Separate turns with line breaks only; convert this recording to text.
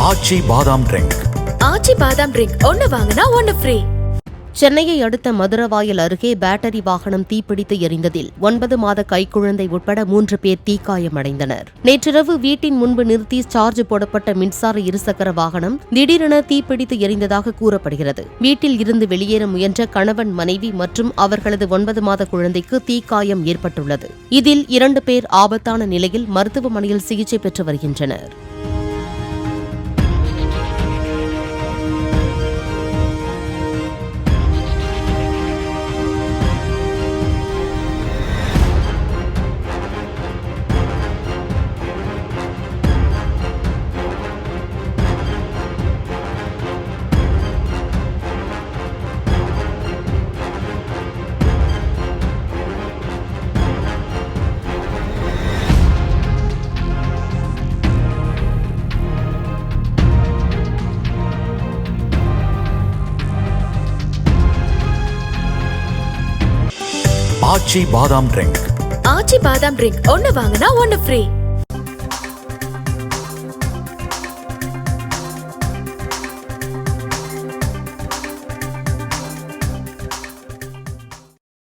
ஆச்சி பாதாம் ட்ரிங்க்.
ஆச்சி பாதாம் ட்ரிங்க் ஒன்னு வாங்கினா ஒன்னு ஃப்ரீ.
சென்னையை அடுத்த மதுரவாயல் அருகே பேட்டரி வாகனம் தீப்பிடித்து எரிந்ததில் 9 மாத கைக்குழந்தை உட்பட 3 பேர் தீக்காயமடைந்தனர். நேற்றிரவு வீட்டின் முன்பு நிறுத்தி சார்ஜ் போடப்பட்ட மின்சார இருசக்கர வாகனம் திடீரென தீப்பிடித்து எரிந்ததாக கூறப்படுகிறது. வீட்டில் இருந்து வெளியேற முயன்ற கணவன், மனைவி மற்றும் அவர்களது 9 மாத குழந்தைக்கு தீக்காயம் ஏற்பட்டுள்ளது. இதில் 2 பேர் ஆபத்தான நிலையில் மருத்துவமனையில் சிகிச்சை பெற்று வருகின்றனர்.
ஆச்சி பாதாம் ட்ரிங்க்.
ஆச்சி பாதாம் ட்ரிங்க் ஒன்னு வாங்கினா ஒன்னு ஃப்ரீ.